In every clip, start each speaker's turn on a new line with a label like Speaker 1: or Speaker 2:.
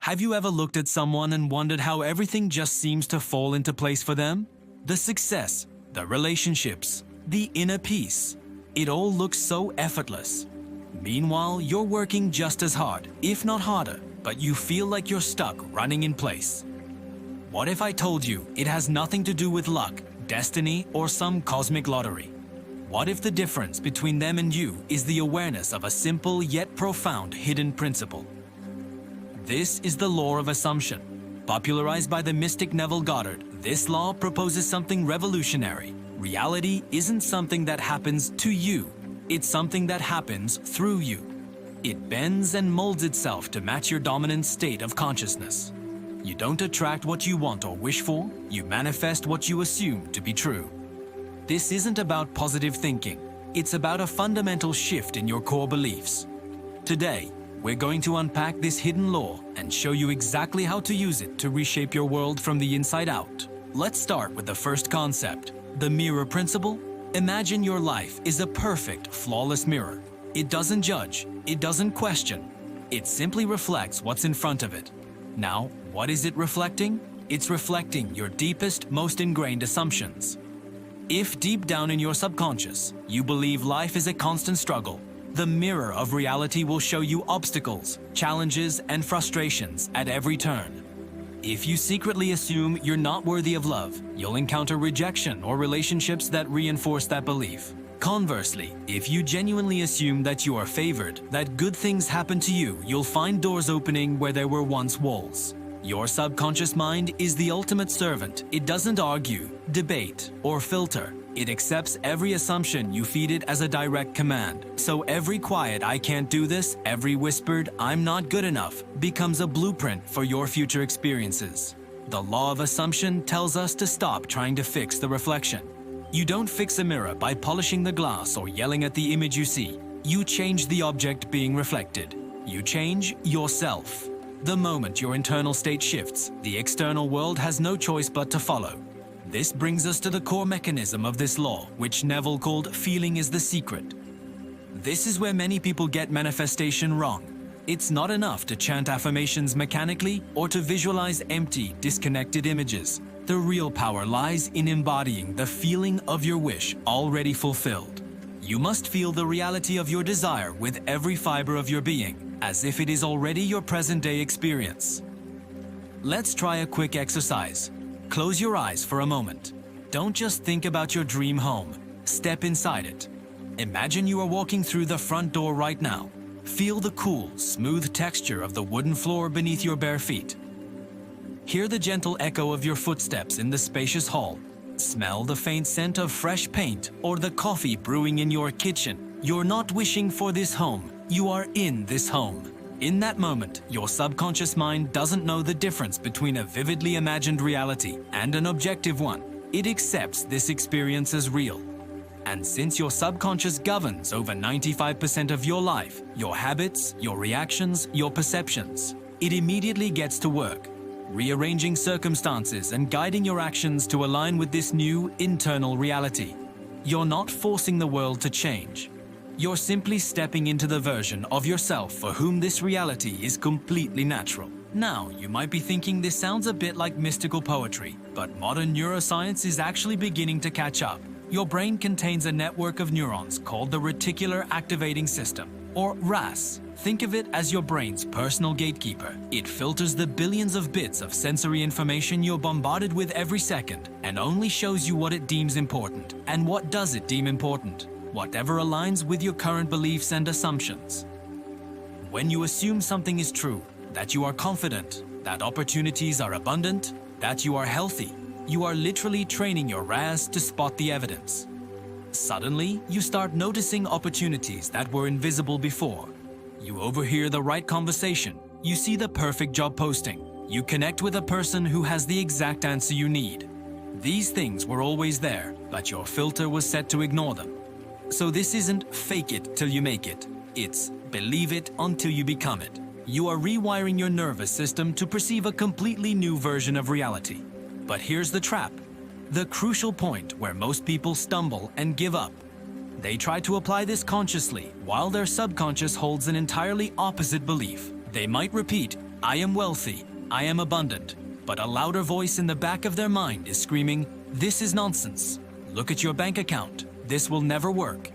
Speaker 1: Have you ever looked at someone and wondered how everything just seems to fall into place for them? The success, the relationships, the inner peace. It all looks so effortless. Meanwhile, you're working just as hard, if not harder, but you feel like you're stuck running in place. What if I told you it has nothing to do with luck, destiny, or some cosmic lottery? What if the difference between them and you is the awareness of a simple yet profound hidden principle? This is the law of assumption. Popularized by the mystic Neville Goddard, this law proposes something revolutionary. Reality isn't something that happens to you, it's something that happens through you. It bends and molds itself to match your dominant state of consciousness. You don't attract what you want or wish for, you manifest what you assume to be true. This isn't about positive thinking, it's about a fundamental shift in your core beliefs. Today, we're going to unpack this hidden law and show you exactly how to use it to reshape your world from the inside out. Let's start with the first concept, the mirror principle. Imagine your life is a perfect, flawless mirror. It doesn't judge, it doesn't question. It simply reflects what's in front of it. Now, what is it reflecting? It's reflecting your deepest, most ingrained assumptions. If deep down in your subconscious, you believe life is a constant struggle, the mirror of reality will show you obstacles, challenges, and frustrations at every turn. If you secretly assume you're not worthy of love, you'll encounter rejection or relationships that reinforce that belief. Conversely, if you genuinely assume that you are favored, that good things happen to you, you'll find doors opening where there were once walls. Your subconscious mind is the ultimate servant. It doesn't argue, debate, or filter. It accepts every assumption you feed it as a direct command. So every quiet "I can't do this," every whispered "I'm not good enough" becomes a blueprint for your future experiences. The law of assumption tells us to stop trying to fix the reflection. You don't fix a mirror by polishing the glass or yelling at the image you see. You change the object being reflected. You change yourself. The moment your internal state shifts, the external world has no choice but to follow. This brings us to the core mechanism of this law, which Neville called feeling is the secret. This is where many people get manifestation wrong. It's not enough to chant affirmations mechanically or to visualize empty, disconnected images. The real power lies in embodying the feeling of your wish already fulfilled. You must feel the reality of your desire with every fiber of your being, as if it is already your present-day experience. Let's try a quick exercise. Close your eyes for a moment. Don't just think about your dream home. Step inside it. Imagine you are walking through the front door right now. Feel the cool, smooth texture of the wooden floor beneath your bare feet. Hear the gentle echo of your footsteps in the spacious hall. Smell the faint scent of fresh paint or the coffee brewing in your kitchen. You're not wishing for this home. You are in this home. In that moment, your subconscious mind doesn't know the difference between a vividly imagined reality and an objective one. It accepts this experience as real. And since your subconscious governs over 95% of your life, your habits, your reactions, your perceptions, it immediately gets to work, rearranging circumstances and guiding your actions to align with this new internal reality. You're not forcing the world to change. You're simply stepping into the version of yourself for whom this reality is completely natural. Now, you might be thinking this sounds a bit like mystical poetry, but modern neuroscience is actually beginning to catch up. Your brain contains a network of neurons called the reticular activating system, or RAS. Think of it as your brain's personal gatekeeper. It filters the billions of bits of sensory information you're bombarded with every second and only shows you what it deems important. And what does it deem important? Whatever aligns with your current beliefs and assumptions. When you assume something is true, that you are confident, that opportunities are abundant, that you are healthy, you are literally training your RAS to spot the evidence. Suddenly, you start noticing opportunities that were invisible before. You overhear the right conversation, you see the perfect job posting, you connect with a person who has the exact answer you need. These things were always there, but your filter was set to ignore them. So this isn't fake it till you make it. It's believe it until you become it. You are rewiring your nervous system to perceive a completely new version of reality. But here's the trap. The crucial point where most people stumble and give up. They try to apply this consciously, while their subconscious holds an entirely opposite belief. They might repeat, "I am wealthy, I am abundant," but a louder voice in the back of their mind is screaming, "This is nonsense. Look at your bank account. This will never work."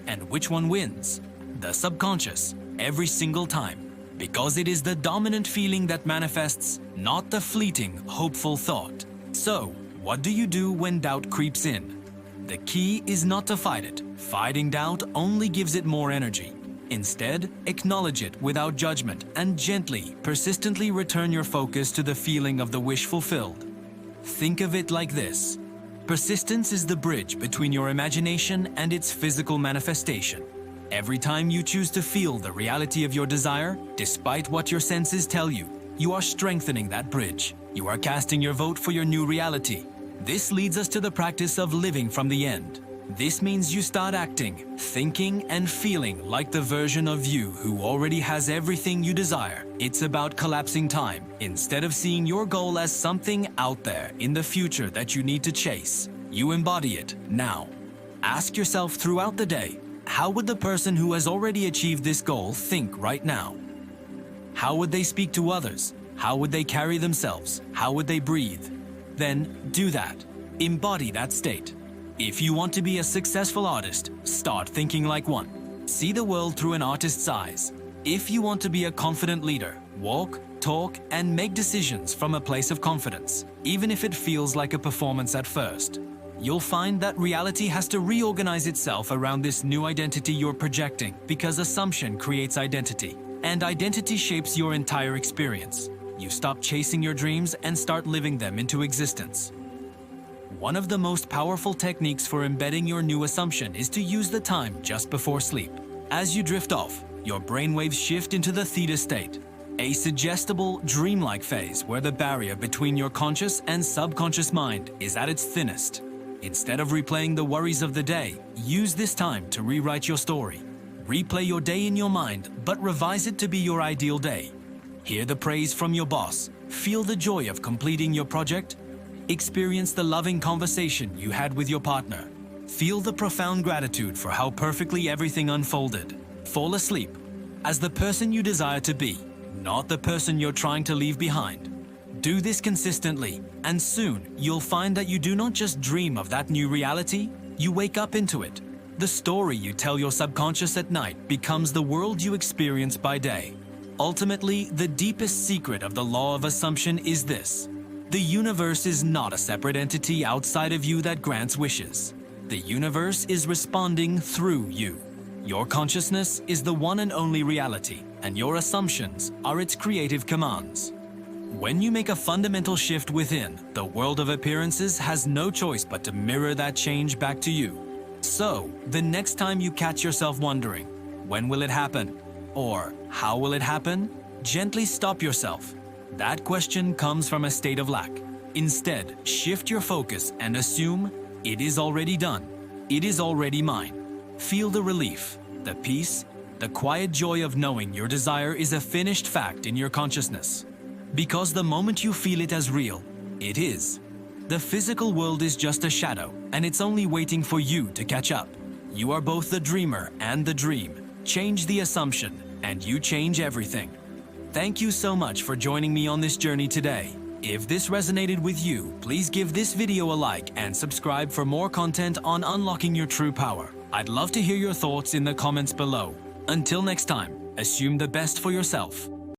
Speaker 1: And which one wins? The subconscious, every single time, because it is the dominant feeling that manifests, not the fleeting, hopeful thought. So, what do you do when doubt creeps in? The key is not to fight it. Fighting doubt only gives it more energy. Instead, acknowledge it without judgment and gently, persistently return your focus to the feeling of the wish fulfilled. Think of it like this. Persistence is the bridge between your imagination and its physical manifestation. Every time you choose to feel the reality of your desire, despite what your senses tell you, you are strengthening that bridge. You are casting your vote for your new reality. This leads us to the practice of living from the end. This means you start acting, thinking, and feeling like the version of you who already has everything you desire. It's about collapsing time. Instead of seeing your goal as something out there in the future that you need to chase, you embody it now. Ask yourself throughout the day, how would the person who has already achieved this goal think right now? How would they speak to others? How would they carry themselves? How would they breathe? Then do that. Embody that state. If you want to be a successful artist, start thinking like one. See the world through an artist's eyes. If you want to be a confident leader, walk, talk, and make decisions from a place of confidence, even if it feels like a performance at first. You'll find that reality has to reorganize itself around this new identity you're projecting, because assumption creates identity, and identity shapes your entire experience. You stop chasing your dreams and start living them into existence. One of the most powerful techniques for embedding your new assumption is to use the time just before sleep. As you drift off, your brainwaves shift into the theta state, a suggestible, dreamlike phase where the barrier between your conscious and subconscious mind is at its thinnest. Instead of replaying the worries of the day, use this time to rewrite your story. Replay your day in your mind, but revise it to be your ideal day. Hear the praise from your boss, feel the joy of completing your project, experience the loving conversation you had with your partner, feel the profound gratitude for how perfectly everything unfolded. Fall asleep as the person you desire to be, not the person you're trying to leave behind. Do this consistently, and soon you'll find that you do not just dream of that new reality, you wake up into it. The story you tell your subconscious at night becomes the world you experience by day. Ultimately, the deepest secret of the law of assumption is this. The universe is not a separate entity outside of you that grants wishes. The universe is responding through you. Your consciousness is the one and only reality, and your assumptions are its creative commands. When you make a fundamental shift within, the world of appearances has no choice but to mirror that change back to you. So, the next time you catch yourself wondering, when will it happen? Or, how will it happen? Gently stop yourself. That question comes from a state of lack. Instead, shift your focus and assume, it is already done. It is already mine. Feel the relief, the peace, the quiet joy of knowing your desire is a finished fact in your consciousness. Because the moment you feel it as real, it is. The physical world is just a shadow, and it's only waiting for you to catch up. You are both the dreamer and the dream. Change the assumption, and you change everything. Thank you so much for joining me on this journey today. If this resonated with you, please give this video a like and subscribe for more content on unlocking your true power. I'd love to hear your thoughts in the comments below. Until next time, assume the best for yourself.